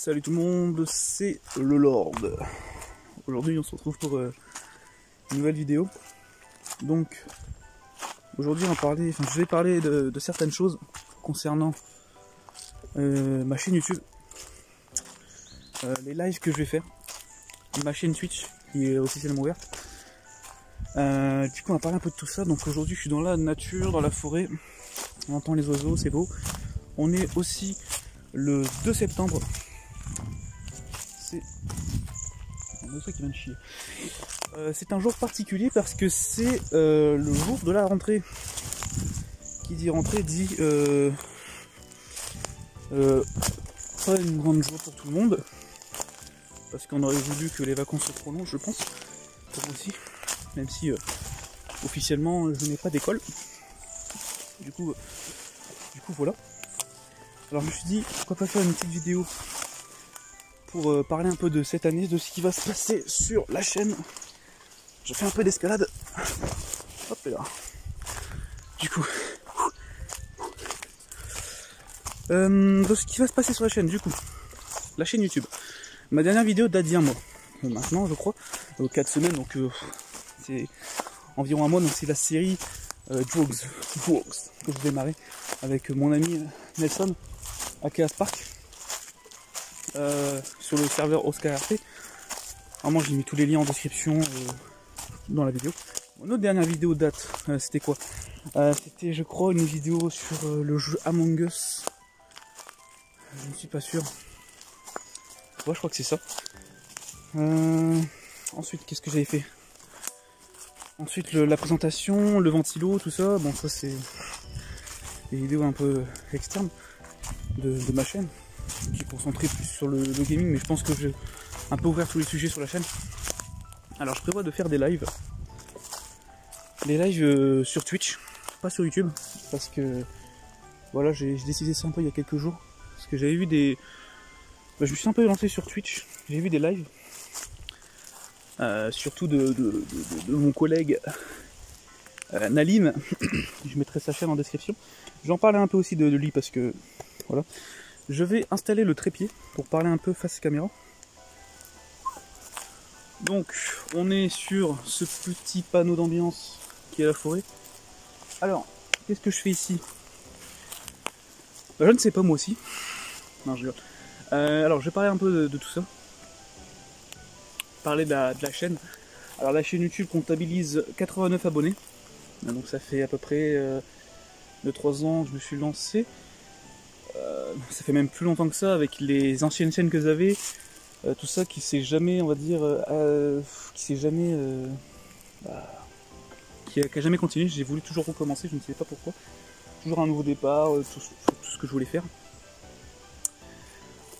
Salut tout le monde, c'est le Lord. Aujourd'hui on se retrouve pour une nouvelle vidéo. Donc aujourd'hui je vais parler de certaines choses concernant ma chaîne YouTube, les lives que je vais faire, ma chaîne Twitch qui est officiellement ouverte. Du coup on va parler un peu de tout ça. Donc aujourd'hui je suis dans la nature, dans la forêt, on entend les oiseaux, c'est beau. On est aussi le 2 septembre. C'est un truc qui vient de chier. C'est un jour particulier parce que c'est le jour de la rentrée. Qui dit rentrée dit pas une grande joie pour tout le monde, parce qu'on aurait voulu que les vacances se prolongent, je pense, pour moi aussi, même si officiellement je n'ai pas d'école. Du coup voilà. Alors je me suis dit pourquoi pas faire une petite vidéo pour parler un peu de cette année, de ce qui va se passer sur la chaîne. Je fais un peu d'escalade. Hop là. Du coup. De ce qui va se passer sur la chaîne, du coup. La chaîne YouTube. Ma dernière vidéo date d'il y a un mois. Maintenant, je crois. 4 semaines, donc c'est environ un mois. Donc c'est la série Drugs que je démarrais avec mon ami Nelson, aka Spark. Sur le serveur Oscar RP. Vraiment j'ai mis tous les liens en description dans la vidéo. Mon autre dernière vidéo date, c'était quoi? C'était je crois une vidéo sur le jeu Among Us. Je ne suis pas sûr. Ouais, je crois que c'est ça. Ensuite qu'est-ce que j'avais fait? Ensuite la présentation, le ventilo, tout ça. Bon ça c'est des vidéos un peu externes de ma chaîne, qui est concentré plus sur le gaming, mais je pense que j'ai un peu ouvert tous les sujets sur la chaîne. Alors je prévois de faire des lives. Des lives sur Twitch, pas sur YouTube, parce que voilà, j'ai décidé ça un peu il y a quelques jours. Parce que j'avais vu des... je me suis un peu lancé sur Twitch, j'ai vu des lives. Surtout de mon collègue Nalim. Je mettrai sa chaîne en description. J'en parlais un peu aussi de lui parce que voilà. Je vais installer le trépied pour parler un peu face caméra. Donc on est sur ce petit panneau d'ambiance qui est la forêt. Alors, qu'est-ce que je fais ici? Je ne sais pas moi aussi. Non, je rigole. Alors je vais parler un peu de tout ça. Parler de la chaîne. Alors la chaîne YouTube comptabilise 89 abonnés. Donc ça fait à peu près 2-3 ans que je me suis lancé. Ça fait même plus longtemps que ça, avec les anciennes chaînes que j'avais, tout ça qui s'est jamais, on va dire, qui s'est jamais, qui a jamais continué. J'ai voulu toujours recommencer, je ne sais pas pourquoi. Toujours un nouveau départ, tout ce que je voulais faire.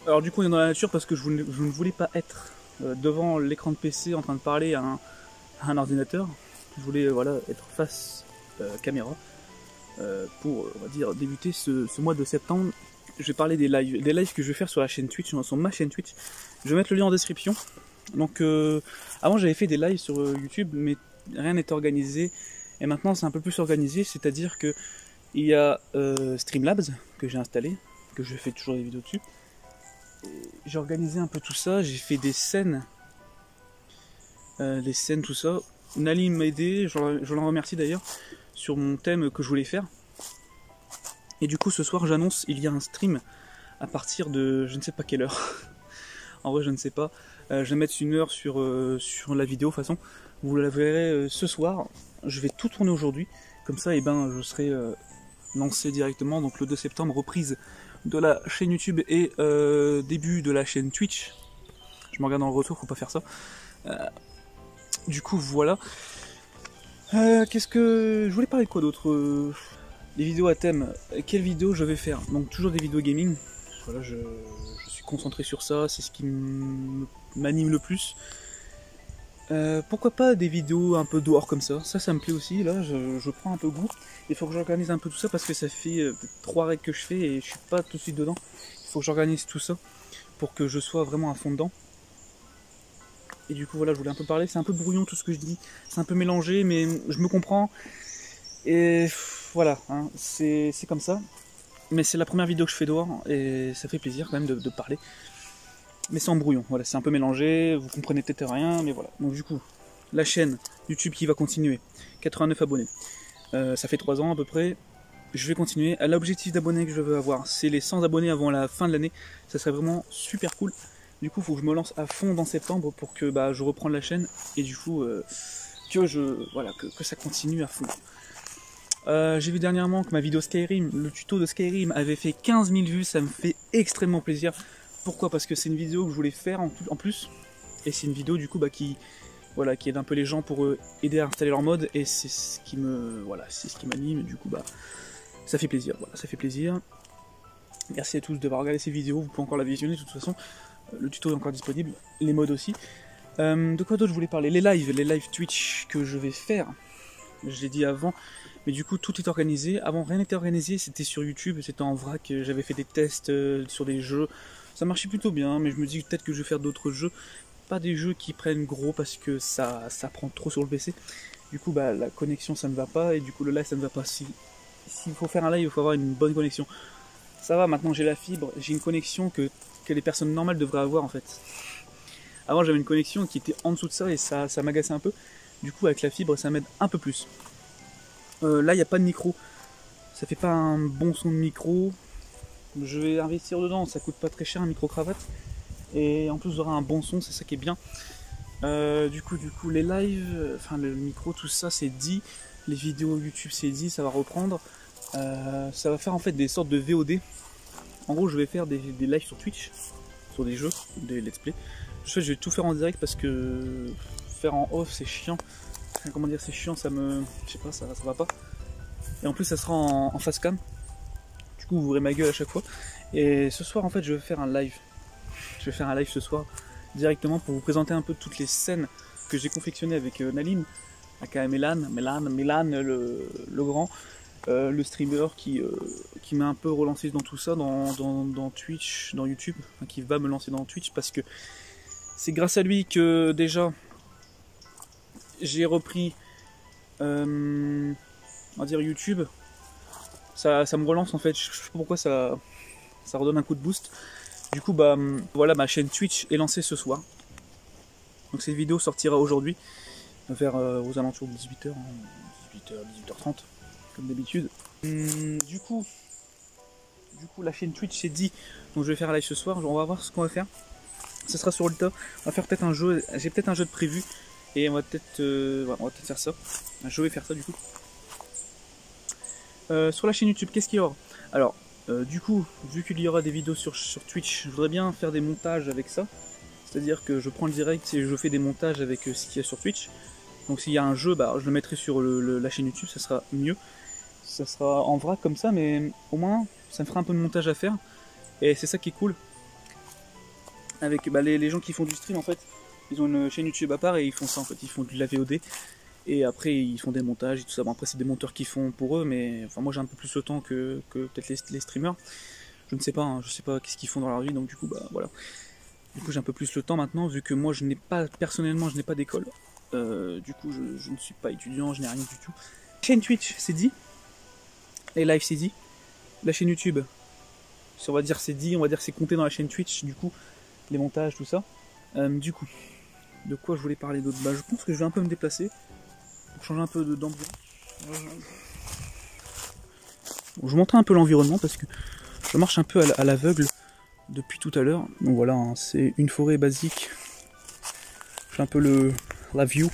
Alors du coup on est dans la nature parce que je ne voulais pas être devant l'écran de PC en train de parler à un ordinateur. Je voulais voilà, être face caméra pour, on va dire, débuter ce mois de septembre. Je vais parler des lives que je vais faire sur la chaîne Twitch, sur ma chaîne Twitch. Je vais mettre le lien en description. Donc avant j'avais fait des lives sur YouTube, mais rien n'était organisé. Et maintenant c'est un peu plus organisé, c'est-à-dire que il y a Streamlabs que j'ai installé, que je fais toujours des vidéos dessus. J'ai organisé un peu tout ça, j'ai fait des scènes, tout ça. Nalim m'a aidé, je l'en remercie d'ailleurs, sur mon thème que je voulais faire. Et du coup ce soir j'annonce, il y a un stream à partir de je ne sais pas quelle heure. En vrai je ne sais pas. Je vais mettre une heure sur la vidéo de toute façon. Vous la verrez ce soir. Je vais tout tourner aujourd'hui. Comme ça et ben je serai lancé directement. Donc le 2 septembre, reprise de la chaîne YouTube et début de la chaîne Twitch. Je me regarde dans le retour, faut pas faire ça. Du coup voilà. Qu'est-ce que je voulais parler de quoi d'autre? Des vidéos à thème. Quelle vidéo je vais faire? Donc toujours des vidéos gaming. Voilà, je suis concentré sur ça, c'est ce qui m'anime le plus. Pourquoi pas des vidéos un peu dehors comme ça? Ça me plaît aussi. Là, je prends un peu goût. Il faut que j'organise un peu tout ça parce que ça fait 3 règles que je fais et je suis pas tout de suite dedans. Il faut que j'organise tout ça pour que je sois vraiment à fond dedans. Et du coup voilà, je voulais un peu parler. C'est un peu brouillon tout ce que je dis. C'est un peu mélangé, mais je me comprends. Et voilà, hein, c'est comme ça. Mais c'est la première vidéo que je fais dehors et ça fait plaisir quand même de parler. mais c'est en brouillon. Voilà, c'est un peu mélangé, vous comprenez peut-être rien, mais voilà. Donc du coup, la chaîne YouTube qui va continuer, 89 abonnés. Ça fait 3 ans à peu près. Je vais continuer. L'objectif d'abonnés que je veux avoir, c'est les 100 abonnés avant la fin de l'année. Ça serait vraiment super cool. Du coup, il faut que je me lance à fond dans septembre pour que je reprenne la chaîne et du coup que ça continue à fond. J'ai vu dernièrement que ma vidéo Skyrim, le tuto de Skyrim avait fait 15 000 vues. Ça me fait extrêmement plaisir. Pourquoi? Parce que c'est une vidéo que je voulais faire en plus. Et c'est une vidéo du coup qui aide un peu les gens pour aider à installer leur mode. Et c'est ce qui m'anime. Du coup ça fait plaisir. Voilà, ça fait plaisir. Merci à tous d'avoir regardé ces vidéos. Vous pouvez encore la visionner de toute façon. Le tuto est encore disponible. Les modes aussi. De quoi d'autre je voulais parler? Les lives Twitch que je vais faire. Je l'ai dit avant. Mais du coup tout est organisé. Avant rien n'était organisé. C'était sur YouTube. C'était en vrac. J'avais fait des tests sur des jeux. Ça marchait plutôt bien, mais je me dis peut-être que je vais faire d'autres jeux. Pas des jeux qui prennent gros parce que ça prend trop sur le PC. Du coup, la connexion ça ne va pas et du coup le live ça ne va pas. S'il faut faire un live, il faut avoir une bonne connexion. Ça va, maintenant j'ai la fibre, j'ai une connexion que les personnes normales devraient avoir en fait. Avant j'avais une connexion qui était en dessous de ça et ça m'agaçait un peu. Du coup avec la fibre ça m'aide un peu plus. Là il n'y a pas de micro. Ça fait pas un bon son de micro. Je vais investir dedans, ça coûte pas très cher un micro-cravate. Et en plus j'aurai un bon son, c'est ça qui est bien. Du coup les lives, enfin le micro, tout ça c'est dit. Les vidéos YouTube c'est dit, ça va reprendre. Ça va faire en fait des sortes de VOD. En gros je vais faire des lives sur Twitch, sur des jeux, des let's play. Je vais tout faire en direct parce que faire en off c'est chiant. Comment dire, c'est chiant, ça va pas. Et en plus ça sera en face cam. Du coup vous verrez ma gueule à chaque fois. Et ce soir en fait je vais faire un live. Je vais faire un live ce soir directement pour vous présenter un peu toutes les scènes que j'ai confectionnées avec Nalim, aka Milan le grand, le streamer qui m'a un peu relancé dans tout ça, dans Twitch, dans YouTube, enfin, qui va me lancer dans Twitch parce que c'est grâce à lui que déjà j'ai repris on va dire YouTube. Ça me relance en fait, je sais pas pourquoi ça redonne un coup de boost. Du coup voilà, ma chaîne Twitch est lancée ce soir. Donc cette vidéo sortira aujourd'hui vers aux alentours de 18h, 18h30 comme d'habitude. Du coup la chaîne Twitch c'est dit. Donc je vais faire un live ce soir, on va voir ce qu'on va faire. Ce sera sur le tas. On va faire peut-être un jeu, j'ai peut-être un jeu de prévu et on va peut-être faire ça. Je vais faire ça du coup. Sur la chaîne YouTube, qu'est-ce qu'il y aura? Alors du coup, vu qu'il y aura des vidéos sur Twitch, je voudrais bien faire des montages avec ça. C'est-à-dire que je prends le direct et je fais des montages avec ce qu'il y a sur Twitch. Donc s'il y a un jeu, je le mettrai sur la chaîne YouTube, ça sera mieux. Ça sera en vrac comme ça, mais au moins ça me fera un peu de montage à faire. Et c'est ça qui est cool. Avec les gens qui font du stream en fait, ils ont une chaîne YouTube à part et ils font ça en fait, ils font de la VOD. Et après ils font des montages et tout ça. Bon, après c'est des monteurs qui font pour eux, mais enfin moi j'ai un peu plus le temps que peut-être les streamers. Je ne sais pas, hein, je sais pas qu'est-ce qu'ils font dans leur vie, donc du coup voilà. Du coup j'ai un peu plus le temps maintenant, vu que moi personnellement je n'ai pas d'école. Du coup je ne suis pas étudiant, je n'ai rien du tout. Chaîne Twitch c'est dit. Les lives c'est dit. La chaîne YouTube, on va dire c'est dit, on va dire c'est compté dans la chaîne Twitch, du coup, les montages, tout ça. Du coup, de quoi je voulais parler d'autre? Je pense que je vais un peu me déplacer pour changer un peu d'ambiance. Je vais montrer un peu l'environnement parce que je marche un peu à l'aveugle depuis tout à l'heure. Donc voilà, hein, c'est une forêt basique. J'ai un peu la view.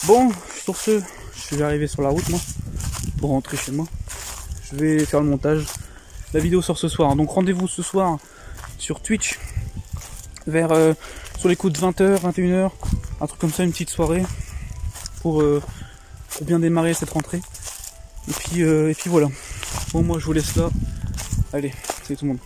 Bon, sur ce, je vais arriver sur la route moi, pour rentrer chez moi. Je vais faire le montage. La vidéo sort ce soir, donc rendez-vous ce soir sur Twitch vers sur les coups de 20h, 21h, un truc comme ça, une petite soirée pour bien démarrer cette rentrée. Et puis voilà. Bon, moi je vous laisse là. Allez, salut tout le monde.